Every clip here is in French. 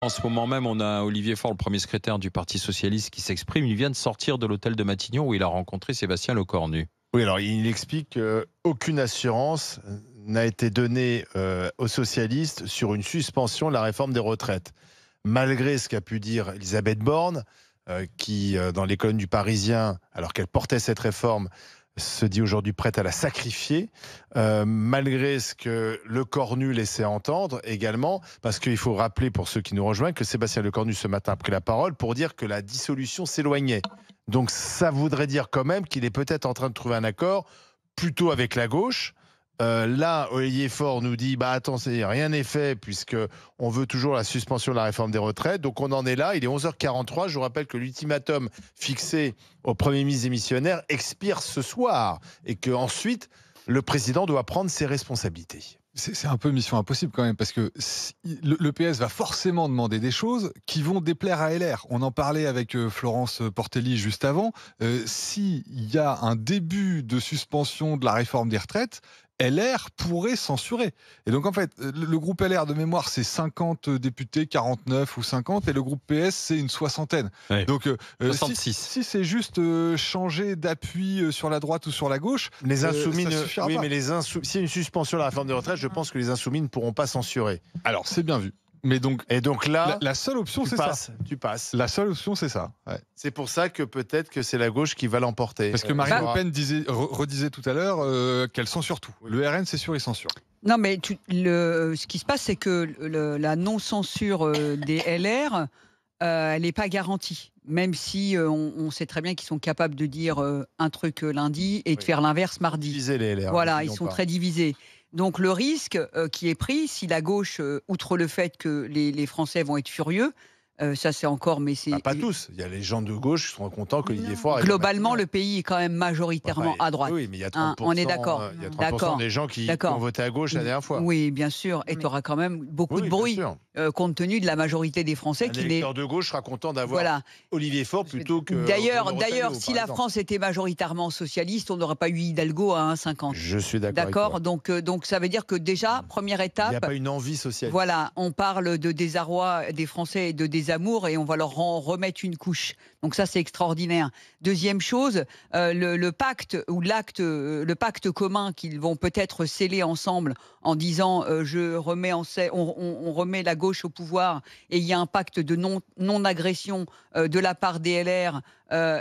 En ce moment même, on a Olivier Faure, le premier secrétaire du Parti socialiste, qui s'exprime. Il vient de sortir de l'hôtel de Matignon où il a rencontré Sébastien Lecornu. Oui, alors il explique qu'aucune assurance n'a été donnée aux socialistes sur une suspension de la réforme des retraites. Malgré ce qu'a pu dire Elisabeth Borne, qui, dans les colonnes du Parisien, alors qu'elle portait cette réforme, se dit aujourd'hui prête à la sacrifier, malgré ce que Lecornu laissait entendre également, parce qu'il faut rappeler pour ceux qui nous rejoignent que Sébastien Lecornu ce matin a pris la parole pour dire que la dissolution s'éloignait. Donc ça voudrait dire quand même qu'il est peut-être en train de trouver un accord plutôt avec la gauche. Là, Olivier Faure nous dit attendez, rien n'est fait puisque on veut toujours la suspension de la réforme des retraites. Donc on en est là. Il est 11h43. Je vous rappelle que l'ultimatum fixé au Premier ministre démissionnaire expire ce soir et que ensuite le président doit prendre ses responsabilités. C'est un peu mission impossible quand même, parce que le PS va forcément demander des choses qui vont déplaire à LR. On en parlait avec Florence Portelli juste avant. S'il y a un début de suspension de la réforme des retraites, LR pourrait censurer. Et donc en fait, le groupe LR de mémoire, c'est 50 députés, 49 ou 50, et le groupe PS, c'est une soixantaine. Ouais. Donc 66. si c'est juste changer d'appui sur la droite ou sur la gauche, Les insoumis, ça suffira pas. mais s'il y a une suspension de la réforme des retraites, je pense que les insoumis ne pourront pas censurer. Alors c'est bien vu. Mais donc, Et donc là, la seule option, c'est ça. tu passes. La seule option, c'est ça. Ouais. C'est pour ça que peut-être que c'est la gauche qui va l'emporter. Parce que Marine Le Pen redisait tout à l'heure qu'elle censure tout. Le RN, c'est sûr, il censure. Non, mais ce qui se passe, c'est que la non-censure des LR, elle n'est pas garantie. Même si on sait très bien qu'ils sont capables de dire un truc lundi et de faire l'inverse mardi. Diviser les LR. Voilà, ils sont très divisés. Donc le risque qui est pris, si la gauche, outre le fait que les Français vont être furieux, ça c'est encore, mais c'est... Pas tous. Il y a les gens de gauche qui seront contents qu'Olivier Faure... Globalement, le pays est quand même majoritairement à droite. Oui, mais il y a 30%, on est d'accord. Il y a 30% des gens qui ont voté à gauche la dernière fois. Oui, bien sûr. Et tu auras quand même beaucoup de bruit, compte tenu de la majorité des Français. Un électeur de gauche sera content d'avoir Olivier Faure plutôt que... D'ailleurs, si la France était majoritairement socialiste, on n'aurait pas eu Hidalgo à 1,50. Je suis d'accord. Donc ça veut dire que déjà, première étape... Il n'y a pas une envie socialiste. Voilà, on parle de désarroi des Français et de désamour et on va leur remettre une couche. Donc ça, c'est extraordinaire. Deuxième chose, le pacte ou le pacte commun qu'ils vont peut-être sceller ensemble en disant on remet la gauche au pouvoir et il y a un pacte de non-agression de la part des LR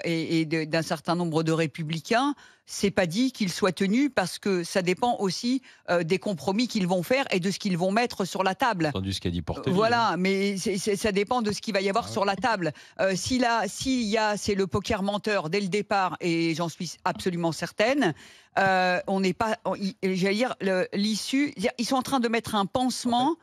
et d'un certain nombre de républicains. C'est pas dit qu'il soit tenu parce que ça dépend aussi des compromis qu'ils vont faire et de ce qu'ils vont mettre sur la table. Entendu ce qu'a dit Portelli. Voilà, mais ça dépend de ce qu'il va y avoir sur la table. C'est le poker menteur dès le départ, et j'en suis absolument certaine. On n'est pas, j'allais dire, l'issue. Ils sont en train de mettre un pansement.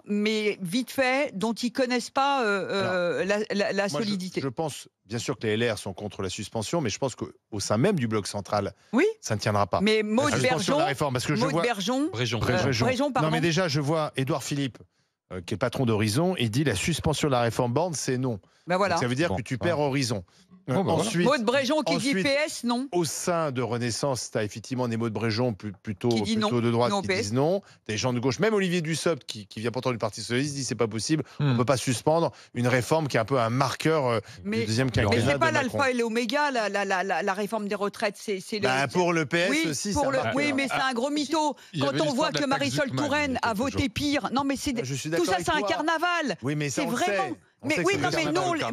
Mais vite fait, dont ils connaissent pas la solidité. Je pense, bien sûr, que les LR sont contre la suspension, mais je pense qu'au sein même du bloc central, ça ne tiendra pas. Mais Maud Bergeon, non, mais déjà, je vois Édouard Philippe, qui est patron d'Horizon, il dit la suspension de la réforme Borne, c'est non. Ben voilà. Donc, ça veut dire que tu perds Horizon. Ensuite, Maud Bréjon qui dit PS, non. Au sein de Renaissance, tu as effectivement des Maud Bréjon plutôt de droite qui disent non. Des gens de gauche, même Olivier Dussopt qui vient pourtant du Parti Socialiste, dit c'est pas possible, on ne peut pas suspendre une réforme qui est un peu un marqueur du deuxième quinquennat. Mais c'est pas l'alpha et l'oméga, la réforme des retraites. Pour le PS aussi, oui, mais c'est un gros mytho. Quand on voit que Marisol Touraine a voté pire, non mais tout ça c'est un carnaval. Oui, mais c'est vraiment... Mais oui, non,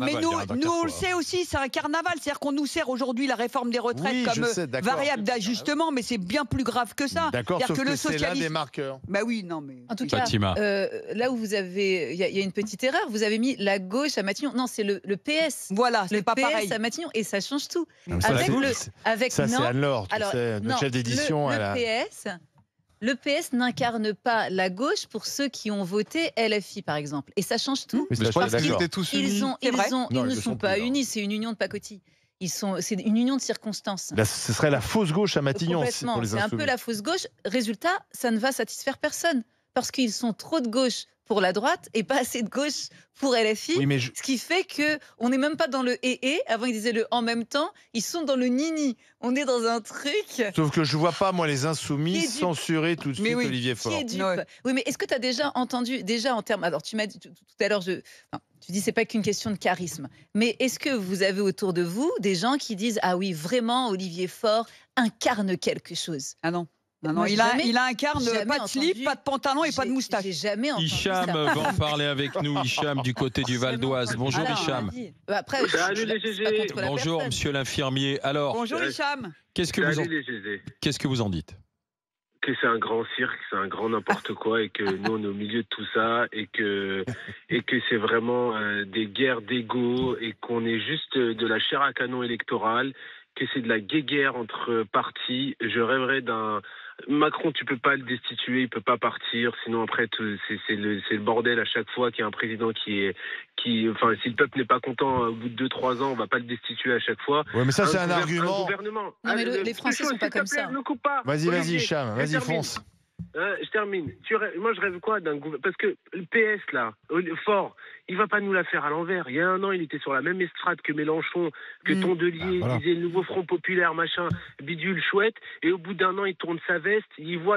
mais nous, on le sait aussi, c'est un carnaval. C'est-à-dire qu'on nous sert aujourd'hui la réforme des retraites comme variable d'ajustement, mais c'est bien plus grave que ça. D'accord, sauf que c'est l'un des marqueurs. Bah oui, non, mais... En tout cas, là où vous avez... Il y a une petite erreur, vous avez mis la gauche à Matignon. Non, c'est le PS. Voilà, c'est pas pareil. Le PS à Matignon, et ça change tout. Ça, c'est Anne-Laure, le chef d'édition. Le PS n'incarne pas la gauche pour ceux qui ont voté LFI, par exemple. Et ça change tout. Mais je pense qu'ils étaient tous unis. Ils ne sont pas unis, c'est une union de pacotille. C'est une union de circonstances. Ce serait la fausse gauche à Matignon. Complètement, c'est un peu la fausse gauche. Résultat, ça ne va satisfaire personne. Parce qu'ils sont trop de gauche pour la droite et pas assez de gauche pour LFI. Oui, mais Ce qui fait qu'on n'est même pas dans le et. Avant, ils disaient le en même temps. Ils sont dans le ni-ni. On est dans un truc. sauf que je vois pas, moi, les insoumis Qui est dupe. censurer tout de suite oui, Olivier Qui Faure. est dupe. Ouais. Oui, mais est-ce que tu as déjà entendu, en termes. Alors, tu m'as dit tout à l'heure, tu dis c'est pas qu'une question de charisme. Mais est-ce que vous avez autour de vous des gens qui disent ah oui, vraiment, Olivier Faure incarne quelque chose? Ah non. Non, Moi, il incarne jamais pas de slip, entendu- pas de pantalon et pas de moustache. J'ai jamais entendu Hicham ça. va en parler avec nous. Hicham du côté du Val d'Oise. Bonjour Alors, Hicham. vas-y. Après, Salut les je suis GG. pas contre la Bonjour personne. monsieur l'infirmier. Alors, Bonjour Hicham. qu'est-ce que vous en dites? Que c'est un grand cirque, c'est un grand n'importe quoi et que nous on est au milieu de tout ça et que c'est vraiment des guerres d'ego et qu'on est juste de la chair à canon électorale, que c'est de la guéguerre entre partis. Je rêverais d'un Macron, tu peux pas le destituer, il peut pas partir, sinon après c'est le bordel à chaque fois qu'il y a un président enfin si le peuple n'est pas content au bout de 2-3 ans, on va pas le destituer à chaque fois. Ouais, mais ça, c'est un Un argument. gouvernement. Non, mais les Français sont pas comme ça. Ne coupe pas. Vas-y, Olivier, Hicham, je vas-y, termine. fonce. Je termine. Moi, je rêve quoi d'un gouvernement? Parce que le PS, là, Fort, il va pas nous la faire à l'envers. Il y a un an, il était sur la même estrade que Mélenchon, que Tondelier, voilà. il disait le nouveau Front Populaire, machin, bidule, chouette. Et au bout d'un an, il tourne sa veste, il voit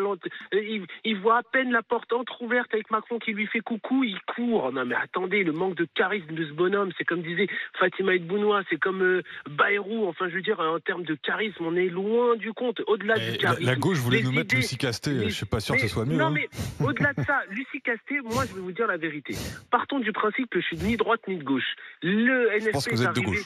à peine la porte entrouverte avec Macron qui lui fait coucou, il court. Non, mais attendez, le manque de charisme de ce bonhomme, c'est comme disait Fatima Edbounoua, c'est comme Bayrou. Enfin, je veux dire, en termes de charisme, on est loin du compte. Au-delà du charisme. La gauche voulait les nous mettre idées, Lucie Castet. Je suis pas sûr que ce soit mieux. Non, hein. mais au-delà de ça, Lucie Castet, moi, je vais vous dire la vérité. Partons du principe que je suis ni droite ni de gauche. Le NFP pense que vous est êtes de arrivé.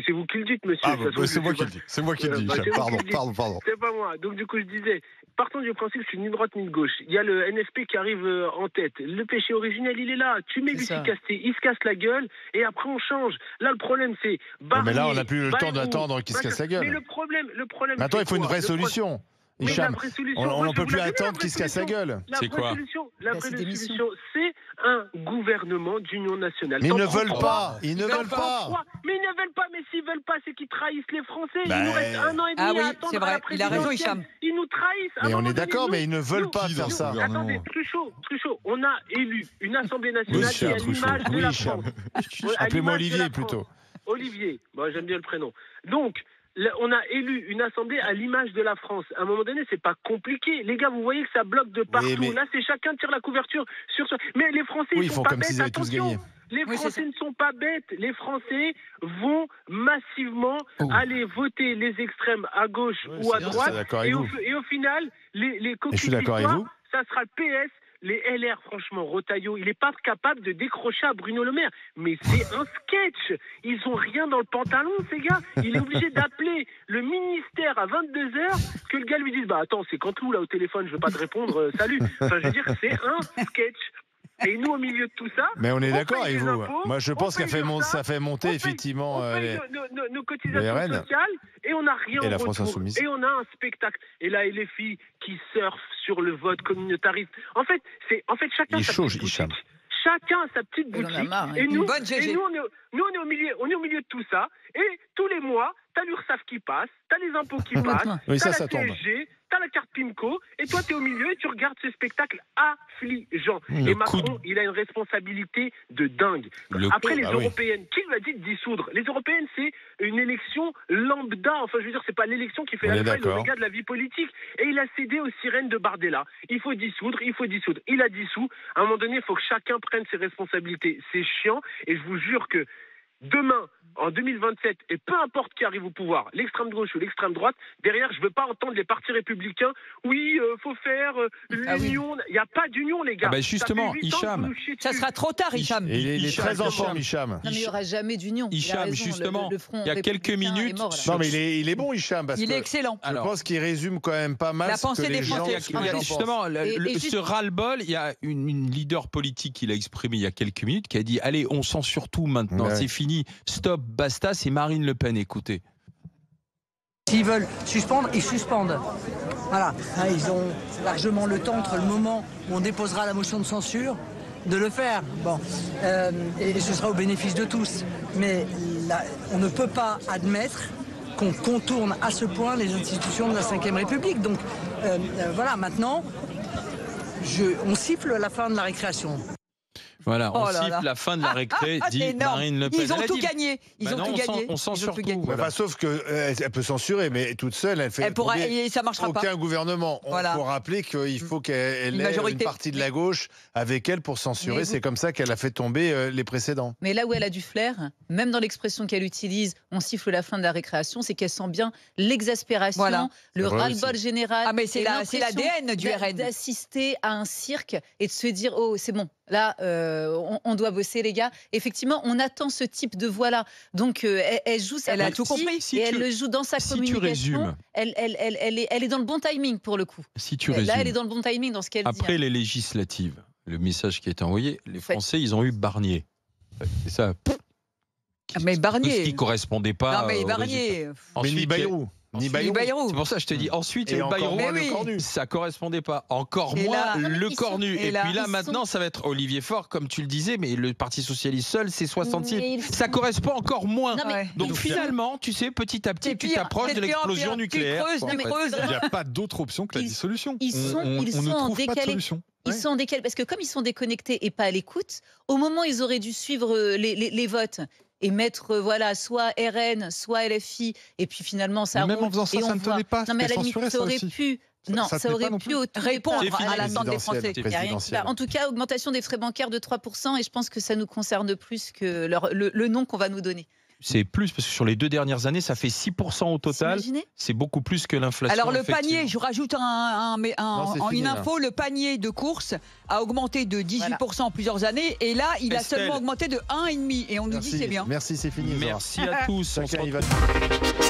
C'est vous qui le dites, monsieur. Ah, De toute façon, c'est moi qui je le dis. C'est moi qui le dis. Bah, Hicham. c'est vous qui le dites. Pardon. C'est pas moi. Donc, du coup, je disais, partons du principe que je suis ni de droite ni de gauche. Il y a le NFP qui arrive en tête. Le péché originel, il est là. Tu mets C'est Lucie ça. Castet, il se casse la gueule et après, on change. Là, le problème, c'est. Mais là, on n'a plus le temps Bayrou, d'attendre qu'il se casse la gueule. Mais le problème. Mais attends, c'est il faut une quoi? vraie Le problème- solution. Oui, la Hicham, vraie solution, on moi, ne je peut vous plus la donne, attendre la qu'il se casse la solution. gueule. La C'est vraie quoi solution, C'est des missions. c'est un gouvernement d'union nationale. Mais ils T'en ne prends veulent trois. pas. Ils ne T'en veulent prends pas. trois. Mais ils ne veulent pas. Mais s'ils veulent pas, c'est qu'ils trahissent les Français. Bah, Il nous reste 1 an et demi Ah oui, à attendre c'est à vrai. la Il a raison, présidentielle. Hicham. Ils nous trahissent. À un Mais on moment est donné, d'accord, nous- mais ils ne veulent nous- pas Qui faire dans ça. ce gouvernement? Attendez, Truchot, on a élu une Assemblée nationale qui Hicham, est à l'image de oui, la Hicham. France. À Appelez-moi l'image de Olivier la France. plutôt. Olivier, bon, j'aime bien le prénom. Donc, on a élu une assemblée à l'image de la France. À un moment donné, c'est pas compliqué. Les gars, vous voyez que ça bloque de partout. mais- Là, c'est chacun tire la couverture sur soi. Mais les Français, Oui, ils ils sont font pas comme bêtes. s'ils avaient tous Attention. gagné. Les Oui, c'est Français ça. ne sont pas bêtes. Les Français vont massivement aller voter les extrêmes à gauche Oui, ou à c'est bien, droite. je suis d'accord avec vous. Et au final, les Et je suis d'accord avec vous. ça sera le PS. Les LR, franchement, Rotaillot, il n'est pas capable de décrocher à Bruno Le Maire. Mais c'est un sketch. Ils ont rien dans le pantalon, ces gars. Il est obligé d'appeler le ministère à 22h, que le gars lui dise, bah attends, c'est Canteloup là au téléphone, je veux pas te répondre, salut. Enfin, je veux dire, c'est un sketch. Et nous, au milieu de tout ça, Mais on est on d'accord paye avec des vous. impôts, Moi, je on pense paye que ça fait monter on paye- effectivement on paye les- nos cotisations RN. sociales et on n'a rien Et la en France retour. Insoumise. Et on a un spectacle. Et là, et les filles qui surfent sur le vote communautariste. En fait, chacun Il est sa chaud, petite Hicham. boutique. Chacun a sa petite Il en a boutique. marre, hein. Et nous, Une bonne GG. on est au milieu de tout ça. Et tous les mois, t'as l'URSSAF qui passe, t'as les impôts qui passent, Oui, t'as ça la tombe. CSG, t'as la carte PIMCO, et toi, t'es au milieu et tu regardes ce spectacle affligeant. Le Et coup Macron, il a une responsabilité de dingue. Après, les Ah oui. européennes, qui lui a dit de dissoudre? Les européennes, c'est une élection lambda. Enfin, je veux dire, c'est pas l'élection qui fait On est l'alpha et d'accord. l'oméga de la vie politique. Et il a cédé aux sirènes de Bardella. Il faut dissoudre. Il a dissous. À un moment donné, il faut que chacun prenne ses responsabilités. C'est chiant. Et je vous jure que demain, en 2027, et peu importe qui arrive au pouvoir, l'extrême gauche ou l'extrême droite, derrière, je veux pas entendre les partis républicains. Oui, faut faire l'union. Il n'y a pas d'union, les gars. Ah bah justement, Ça fait 8 ans que Hicham. vous nous chiez Ça dessus. sera trop tard, Hicham. Et il est Hicham, très en forme, Hicham. Hicham. Non, mais il n'y aura jamais d'union. Il a Hicham, raison, justement, le front il y a quelques républicain est minutes, mort, là. Non, mais il est bon, Hicham, parce Il que est excellent. je Alors, pense qu'il résume quand même pas mal La ce que pensée les des gens Français. ce que les il y a gens pensent. justement, Et ce juste- ras-le-bol, il y a une leader politique qui l'a exprimé il y a quelques minutes, qui a dit allez, on censure tout maintenant, Ouais. c'est fini, stop, basta, c'est Marine Le Pen, écoutez. S'ils veulent suspendre, ils suspendent. Voilà. Hein, ils ont largement le temps entre le moment où on déposera la motion de censure de le faire. Bon. Et ce sera au bénéfice de tous. Mais là, on ne peut pas admettre qu'on contourne à ce point les institutions de la Ve République. Donc voilà, maintenant, on siffle la fin de la récréation. Voilà, on Oh là siffle là. la fin de la récré, dit c'est énorme. Marine Le Pen. Ils ont Elle a tout dit- gagné. Ils Bah ont non, tout gagné. on sent Ils ont tout surtout. gagné. Voilà. Enfin, sauf qu'elle peut censurer, mais toute seule, elle fait Elle pourra, tomber et ça marchera pas. aucun gouvernement. Il Voilà. faut rappeler qu'il faut qu'elle Une ait majorité. une partie de la gauche avec elle pour censurer. Mais vous- C'est comme ça qu'elle a fait tomber les précédents. Mais là où elle a du flair, même dans l'expression qu'elle utilise, on siffle la fin de la récréation, c'est qu'elle sent bien l'exaspération, Voilà. le C'est vrai ras-le-bol général. Ah, mais c'est et c'est l'impression l'ADN du RN. D'assister à un cirque et de se dire oh c'est bon, là on doit bosser les gars. Effectivement, on attend ce type de voix-là. Donc elle joue sa Elle a partie tout compris. Si et tu- elle le joue dans sa si tu communication. résumes. Elle est dans le bon timing pour le coup. Si tu Là, elle est résumes, dans le bon timing dans ce qu'elle dit. après hein. les législatives, le message qui est envoyé, les fait- Français, ils ont eu Barnier. C'est ça. Mais Tout Barnier. ce qui correspondait pas. Non, mais au résultat. Barnier. Mais Ensuite, ni il y a- Bayrou. Ni ensuite, Bayrou. Bayrou. C'est pour ça que je te dis. Ensuite, il y a Et eu encore Bayrou. moins Mais le oui. Cornu. Ça correspondait pas. Encore Et moins là- Non, mais le ils sont- cornu. et Et là- puis là, ils maintenant, sont- ça va être Olivier Faure, comme tu le disais, mais le Parti Socialiste seul, c'est 66. Mais ils Ça sont- correspond encore moins. Non, mais- Ouais. Donc Donc, finalement, tu sais, petit à petit, C'est tu pire, t'approches c'est de pire en l'explosion pire. nucléaire. Tu creuses, quoi, tu en fait. creuses. Il n'y a pas d'autre option que la Ils- dissolution. ils sont- on ils ne sont en trouve pas de décalé. solution. Ils Ouais. sont en décalé parce que comme ils sont déconnectés et pas à l'écoute, au moment où ils auraient dû suivre les votes et mettre voilà soit RN, soit LFI, et puis finalement ça Mais même roule, en faisant ça, et ça on ne voit. tenait pas. Non mais à C'était la limite, censuré, ça ça aurait aussi. pu. Ça- Non, ça ça tenait aurait pas non pu plus. au tout Répondre départ. à l'attente des Français. Présidentielle. Il y a rien. Présidentielle. Bah, en tout cas, augmentation des frais bancaires de 3%, et je pense que ça nous concerne plus que le nom qu'on va nous donner. C'est plus, parce que sur les 2 dernières années, ça fait 6% au total. Imaginez. C'est beaucoup plus que l'inflation. Alors le effectivement. panier, je rajoute c'est fini, une là. info, le panier de course a augmenté de 18% en plusieurs années et là il a Estelle. seulement augmenté de 1,5 et on nous dit Merci. c'est bien. Merci, c'est fini. Zora. Merci à tous. On se Chacun y retrouve- va.